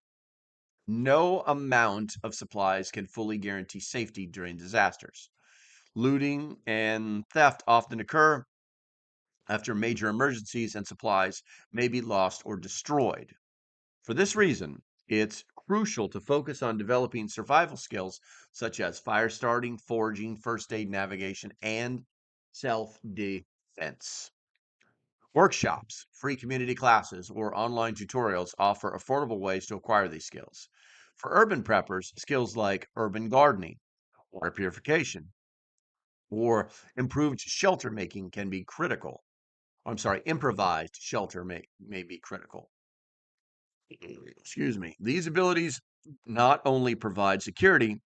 No amount of supplies can fully guarantee safety during disasters. Looting and theft often occur after major emergencies, and supplies may be lost or destroyed. For this reason, it's crucial to focus on developing survival skills such as fire starting, foraging, first aid, navigation, and self defense. Workshops, free community classes, or online tutorials offer affordable ways to acquire these skills. For urban preppers, skills like urban gardening, water purification, or improved shelter making can be critical. I'm sorry, improvised shelter may be critical. Excuse me. These abilities not only provide security,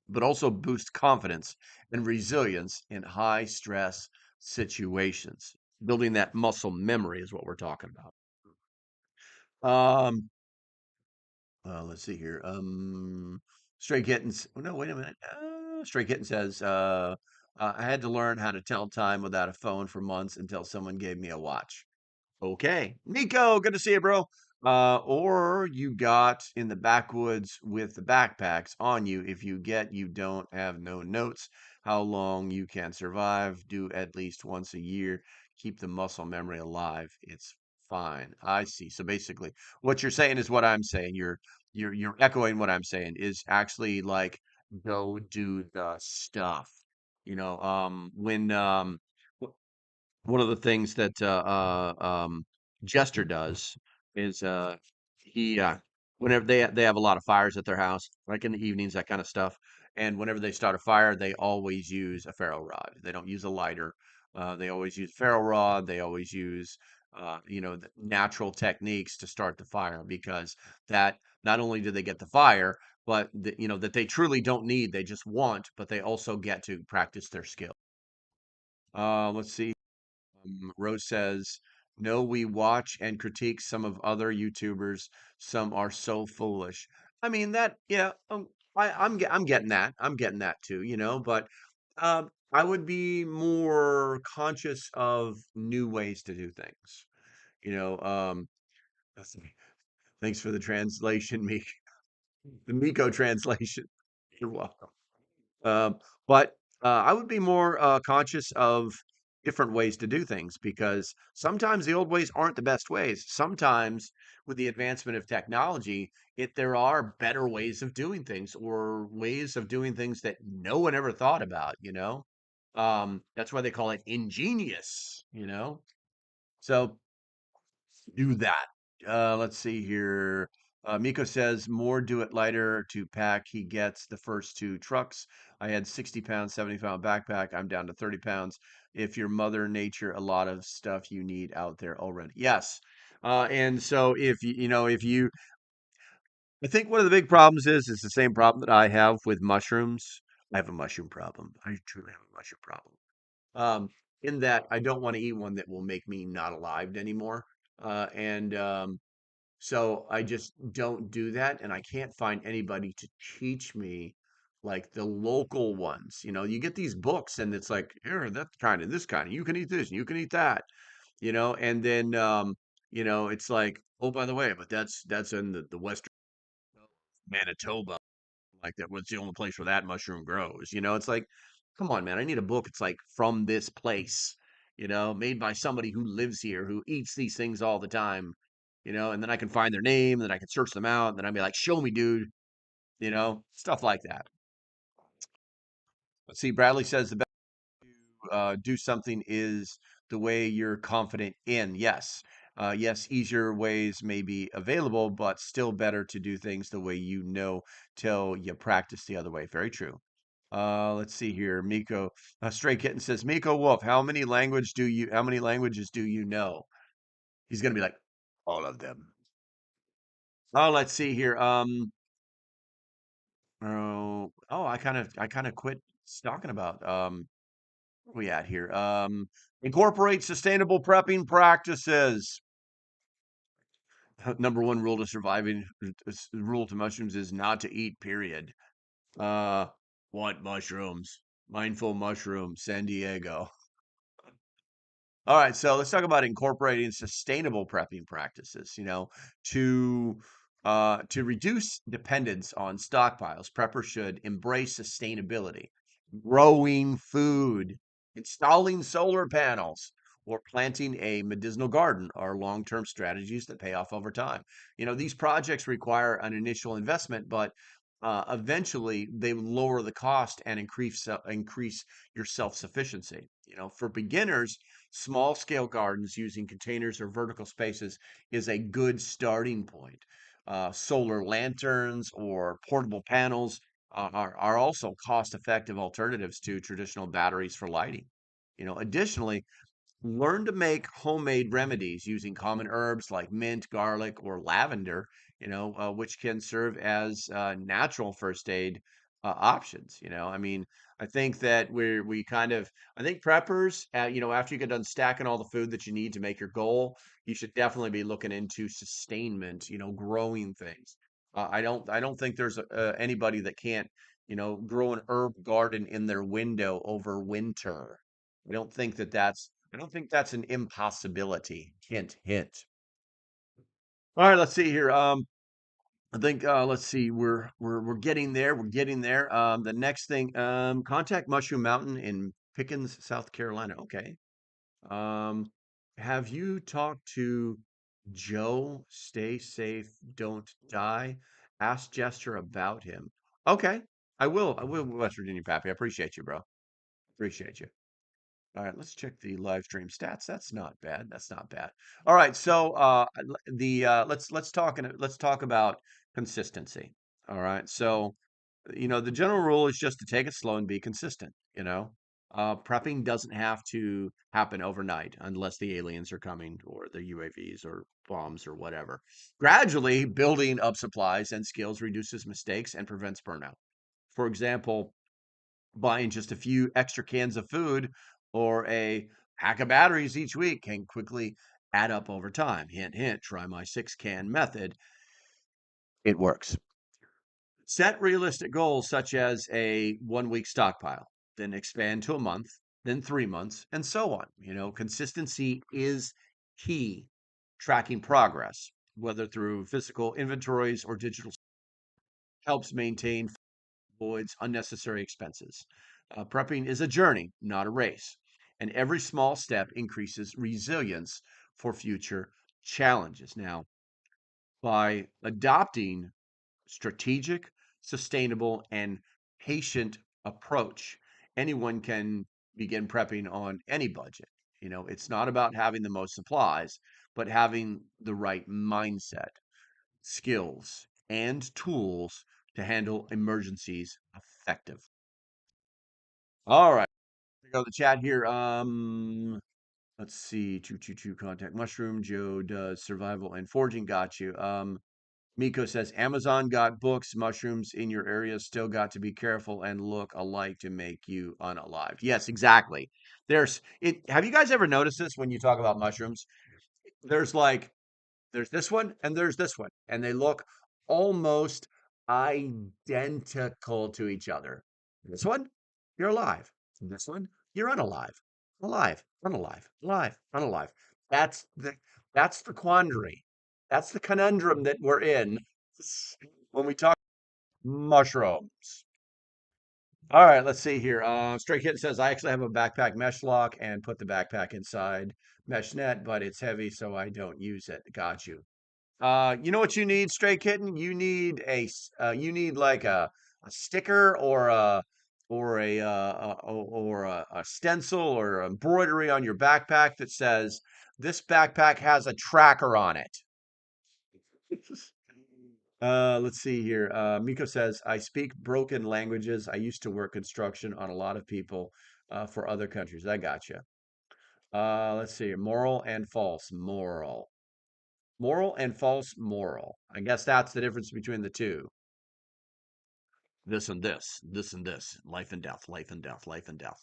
but also boost confidence and resilience in high stress situations. Building that muscle memory is what we're talking about. Um, let's see here. Stray Kittens. Oh, no, wait a minute. Stray Kitten says, I had to learn how to tell time without a phone for months until someone gave me a watch. Okay. Nico, good to see you, bro. Or you got in the backwoods with the backpacks on you. If you get, you don't have no notes, how long you can survive. Do at least once a year. Keep the muscle memory alive. It's fine. I see. So basically, what you're saying is what I'm saying. You're echoing what I'm saying is actually like go do the stuff. When one of the things that Jester does is he whenever they have a lot of fires at their house, like in the evenings, that kind of stuff. And whenever they start a fire, they always use a ferro rod. They don't use a lighter. They always use ferro rod. They always use the natural techniques to start the fire because that not only do they get the fire, but that they truly don't need. They just want, but they also get to practice their skill. Let's see. Rose says, "No, we watch and critique some of other YouTubers. Some are so foolish." I mean that, yeah. I'm getting that. I'm getting that too. But I would be more conscious of new ways to do things. You know, um, let's see. Thanks for the translation, the Miko translation. You're welcome. Um, but I would be more conscious of different ways to do things because sometimes the old ways aren't the best ways. Sometimes, with the advancement of technology, there are better ways of doing things or ways of doing things that no one ever thought about. That's why they call it ingenious. So do that. Let's see here. Miko says, more do it lighter to pack. He gets the first two trucks. I had 60 pounds, 70-pound backpack. I'm down to 30 pounds. If your mother nature, a lot of stuff you need out there already. Yes. And so I think one of the big problems is the same problem that I have with mushrooms. I have a mushroom problem. I truly have a mushroom problem. Um, in that I don't want to eat one that will make me not alive anymore. And so I just don't do that, and I can't find anybody to teach me like the local ones. You get these books, and it's like, here, that kind of this kind of. You can eat this, and you can eat that. And then it's like, oh, by the way, but that's in the western Manitoba, like that was the only place where that mushroom grows. It's like, come on, man, I need a book. It's like from this place, made by somebody who lives here, who eats these things all the time, and then I can find their name, and then I can search them out, and then I'd be like, show me, dude, stuff like that. Let's see, Bradley says the best do something is the way you're confident in. Yes. Yes, easier ways may be available, but still better to do things the way till you practice the other way. Very true. Let's see here. Miko, Stray Kitten says, Miko Wolf, how many languages do you know? He's gonna be like, all of them. Oh, let's see here. I kind of quit talking about. Where we at here? Incorporate sustainable prepping practices. Number one rule to surviving, rule to mushrooms is not to eat, period. Uh, what mushrooms? Mindful mushroom, San Diego. All right, so let's talk about incorporating sustainable prepping practices, to reduce dependence on stockpiles. Preppers should embrace sustainability, growing food, installing solar panels, or planting a medicinal garden are long-term strategies that pay off over time. These projects require an initial investment, but eventually they lower the cost and increase your self-sufficiency. For beginners, small scale gardens using containers or vertical spaces is a good starting point. Solar lanterns or portable panels are also cost effective alternatives to traditional batteries for lighting. Additionally, learn to make homemade remedies using common herbs like mint, garlic, or lavender, which can serve as natural first aid options. I mean, I think that I think preppers, after you get done stacking all the food that you need to make your goal, you should definitely be looking into sustainment, growing things. I don't think there's anybody that can't, grow an herb garden in their window over winter. I don't think that's an impossibility. Hint, hint. All right, let's see here. I think let's see, we're getting there. We're getting there. The next thing, contact Mushroom Mountain in Pickens, South Carolina. Okay. Um, have you talked to Joe? Stay safe, don't die. Ask Jester about him. Okay, I will. I will, West Virginia Pappy. I appreciate you, bro. Appreciate you. All right, let's check the live stream stats. That's not bad. That's not bad. All right, so let's talk about consistency. All right, so the general rule is just to take it slow and be consistent. Prepping doesn't have to happen overnight unless the aliens are coming or the UAVs or bombs or whatever. Gradually, building up supplies and skills reduces mistakes and prevents burnout. For example, buying just a few extra cans of food or a pack of batteries each week can quickly add up over time. Hint, hint, try my 6-can method. It works. Set realistic goals such as a 1 week stockpile, then expand to a month, then 3 months, and so on. Consistency is key. Tracking progress, whether through physical inventories or digital, helps maintain avoids unnecessary expenses. Prepping is a journey, not a race, and every small step increases resilience for future challenges. Now, by adopting strategic, sustainable, and patient approach, anyone can begin prepping on any budget. It's not about having the most supplies, but having the right mindset, skills, and tools to handle emergencies effectively. All right. Go to the chat here. Let's see. Choo contact mushroom. Joe does survival and foraging. Got you. Miko says Amazon got books. Mushrooms in your area still got to be careful and look alike to make you unalive. Yes, exactly. There's it. Have you guys ever noticed this when you talk about mushrooms? There's like there's this one and there's this one, and they look almost identical to each other. This one, you're alive. This one, you're unalive. Alive, unalive, alive, unalive. That's the that's the quandary. That's the conundrum that we're in when we talk mushrooms. All right, let's see here. Stray Kitten says I actually have a backpack mesh lock and put the backpack inside mesh net, but it's heavy, so I don't use it. Got you. You know what you need, Stray Kitten? You need like a sticker or a stencil or embroidery on your backpack that says this backpack has a tracker on it. Let's see here. Miko says, I speak broken languages. I used to work construction on a lot of people for other countries. I gotcha. Let's see. Moral and false. Moral. Moral and false moral. I guess that's the difference between the two. This and this, this and this, life and death, life and death, life and death.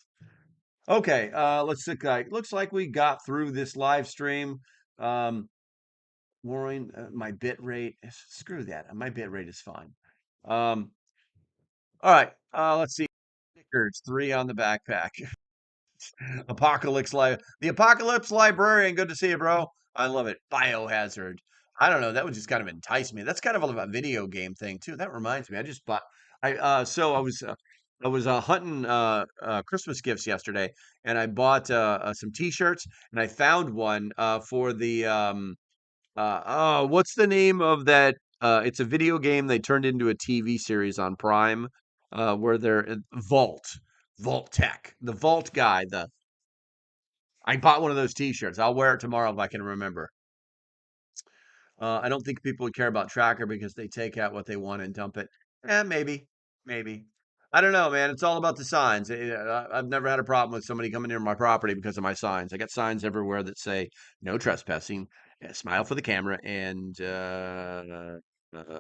Okay, let's look. Looks like we got through this live stream. Um, Warren, my bit rate. Screw that. My bit rate is fine. Um, all right. Let's see. Stickers, 3 on the backpack. The Apocalypse Librarian. Good to see you, bro. I love it. Biohazard. I don't know. That would just kind of entice me. That's kind of a video game thing too. That reminds me. I just bought. I was hunting Christmas gifts yesterday, and I bought some T-shirts, and I found one for the oh, what's the name of that? It's a video game they turned into a TV series on Prime, where they're Vault Tech, the Vault guy, the I bought one of those T-shirts. I'll wear it tomorrow if I can remember. I don't think people would care about Tracker because they take out what they want and dump it. Maybe, maybe. I don't know, man. It's all about the signs. I've never had a problem with somebody coming near my property because of my signs. I got signs everywhere that say no trespassing, smile for the camera, and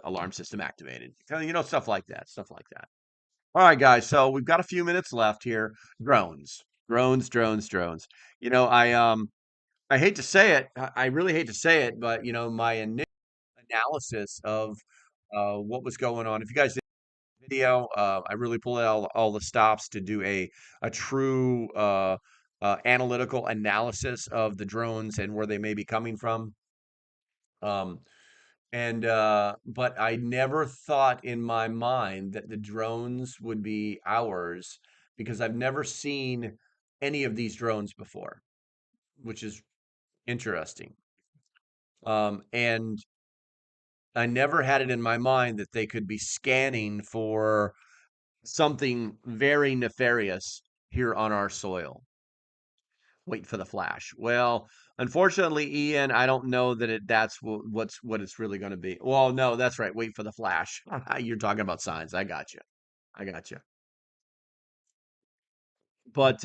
alarm system activated. Stuff like that. Stuff like that. All right, guys. So we've got a few minutes left here. Drones, drones, drones, drones. I hate to say it. I really hate to say it, but my initial analysis of what was going on. If you guys did the video, I really pulled out all the stops to do a true analytical analysis of the drones and where they may be coming from. Um, and but I never thought in my mind that the drones would be ours because I've never seen any of these drones before, which is interesting. And I never had it in my mind that they could be scanning for something very nefarious here on our soil. Wait for the flash. Well, unfortunately, Ian, I don't know that what it's really going to be. Well, no, that's right. Wait for the flash. You're talking about signs. I got you. I got you. But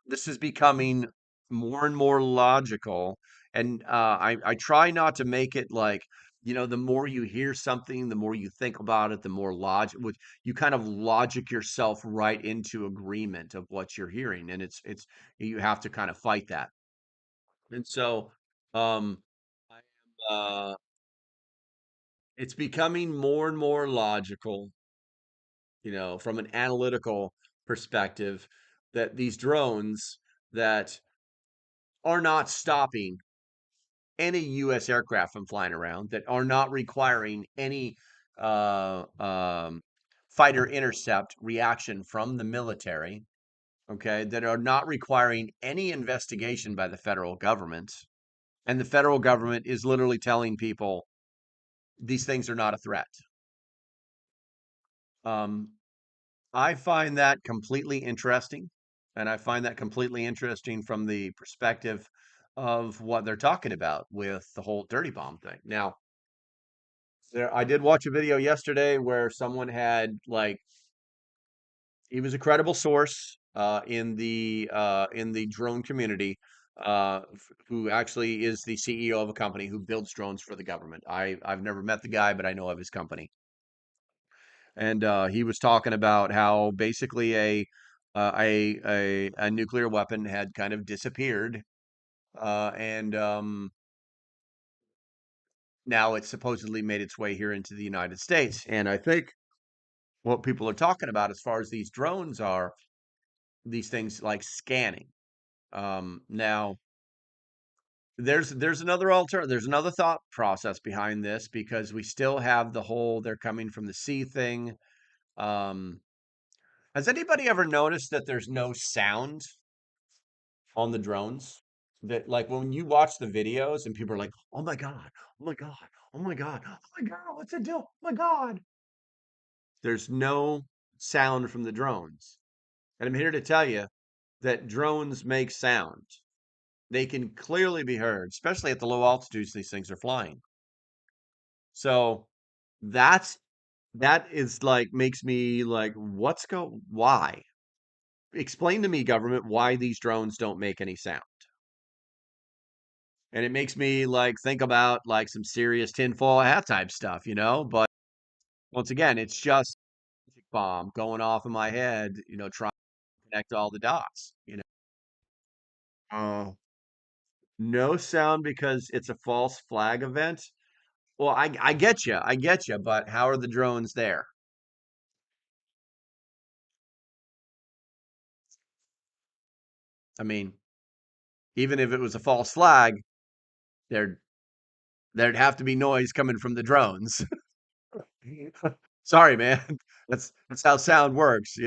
this is becoming more and more logical, and I try not to make it like the more you hear something, the more you think about it, the more logic which you kind of logic yourself right into agreement of what you're hearing, and it's you have to kind of fight that. And so um I am it's becoming more and more logical, from an analytical perspective, that these drones that are not stopping any U.S. aircraft from flying around, that are not requiring any uh, um, fighter intercept reaction from the military, okay, that are not requiring any investigation by the federal government. And the federal government is literally telling people these things are not a threat. Um, I find that completely interesting. And I find that completely interesting from the perspective of what they're talking about with the whole dirty bomb thing. Now, I did watch a video yesterday where someone had like he was a credible source in the drone community, who actually is the CEO of a company who builds drones for the government. I've never met the guy, but I know of his company. And he was talking about how basically a nuclear weapon had kind of disappeared, and now it's supposedly made its way here into the United States. And I think what people are talking about as far as these drones are these things like scanning. Now there's another there's another thought process behind this because we still have the whole they're coming from the sea thing. Um, has anybody ever noticed that there's no sound on the drones? That like when you watch the videos and people are like, "Oh my God, oh my God, oh my God, oh my God, what's it do? Oh my God." There's no sound from the drones. And I'm here to tell you that drones make sound. They can clearly be heard, especially at the low altitudes these things are flying. So that's that is like makes me like, why? Explain to me, government, why these drones don't make any sound. And it makes me like think about like some serious tinfoil hat type stuff. But once again, it's just a bomb going off in my head, trying to connect all the dots. No sound because it's a false flag event. Well, I get you, but how are the drones there? I mean, even if it was a false flag, there'd there'd have to be noise coming from the drones. Sorry, man. That's how sound works.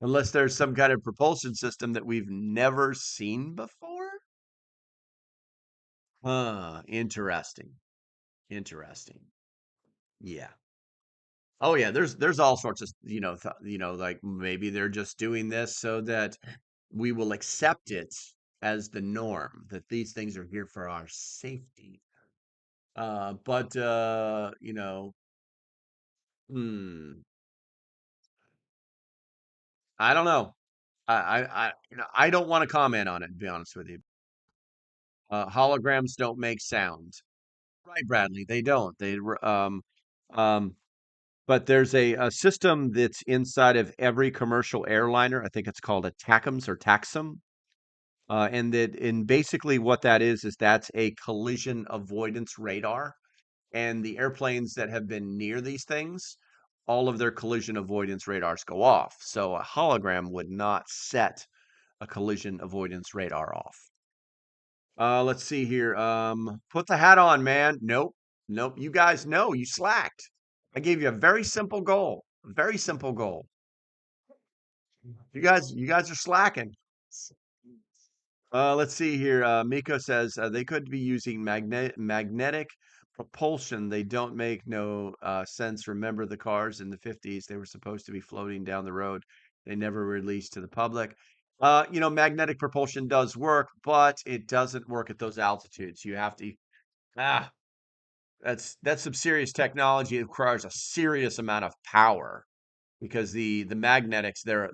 Unless there's some kind of propulsion system that we've never seen before. Interesting. Interesting. Yeah. Oh yeah, there's all sorts of, like maybe they're just doing this so that we will accept it as the norm, that these things are here for our safety. But hmm, I don't know. I don't want to comment on it, to be honest with you. Holograms don't make sound. Right, Bradley, they don't. Um But there's a system that's inside of every commercial airliner. I think it's called a TACMS or TAXM. And basically what that is that's a collision avoidance radar. And the airplanes that have been near these things, all of their collision avoidance radars go off. So a hologram would not set a collision avoidance radar off. Let's see here. Put the hat on, man. Nope. Nope. You guys know you slacked. I gave you a very simple goal. A very simple goal. You guys are slacking. Let's see here. Miko says they could be using magnetic propulsion. They don't make no sense. Remember the cars in the 50s? They were supposed to be floating down the road. They never released to the public. Magnetic propulsion does work, but it doesn't work at those altitudes. You have to ah, that's some serious technology. It requires a serious amount of power because the magnetics they're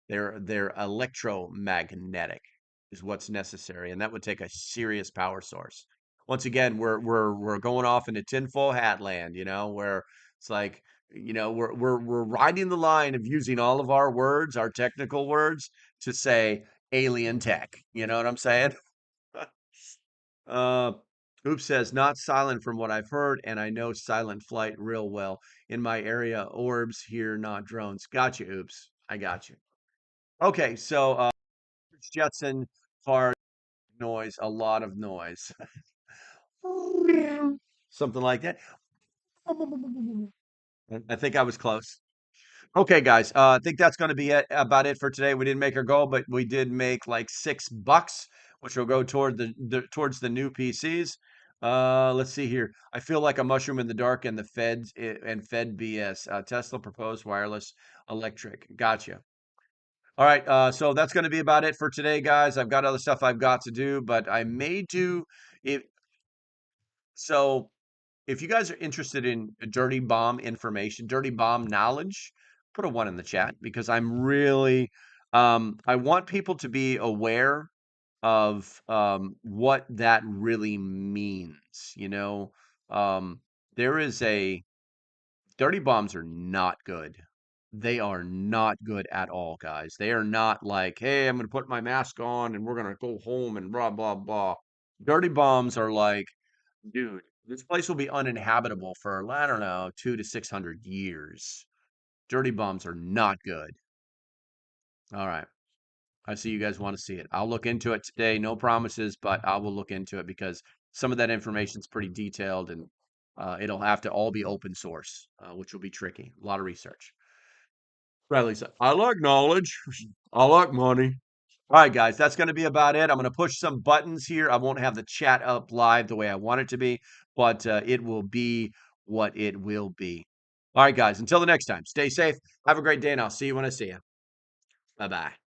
electromagnetic is what's necessary, and that would take a serious power source. Once again, we're going off into tinfoil hat land, where it's like, we're riding the line of using all of our words, our technical words, to say alien tech. You know what I'm saying? Uh, Oops says, not silent from what I've heard, and I know silent flight real well. In my area, orbs here, not drones. Gotcha, Oops. I got you. Okay, so Jetson, hard noise, a lot of noise. Something like that. I think I was close. Okay, guys. I think that's going to be about it for today. We didn't make our goal, but we did make like $6, which will go towards the new PCs. Let's see here. I feel like a mushroom in the dark, and the Fed BS. Tesla proposed wireless electric. Gotcha. All right. So that's going to be about it for today, guys. I've got other stuff I've got to do, but I may do it. So if you guys are interested in dirty bomb information, dirty bomb knowledge, put a one in the chat because I want people to be aware of what that really means. Um, there is dirty bombs are not good. They are not good at all, guys. They are not like, hey, I'm going to put my mask on and we're going to go home and blah, blah, blah. Dirty bombs are like, dude, this place will be uninhabitable for, I don't know, 200 to 600 years. Dirty bombs are not good. All right. I see you guys want to see it. I'll look into it today. No promises, but I will look into it because some of that information is pretty detailed and it'll have to all be open source, which will be tricky. A lot of research. Right, Lisa. I like knowledge. I like money. All right, guys, that's going to be about it. I'm going to push some buttons here. I won't have the chat up live the way I want it to be, but it will be what it will be. All right, guys, until the next time, stay safe. Have a great day, and I'll see you when I see you. Bye-bye.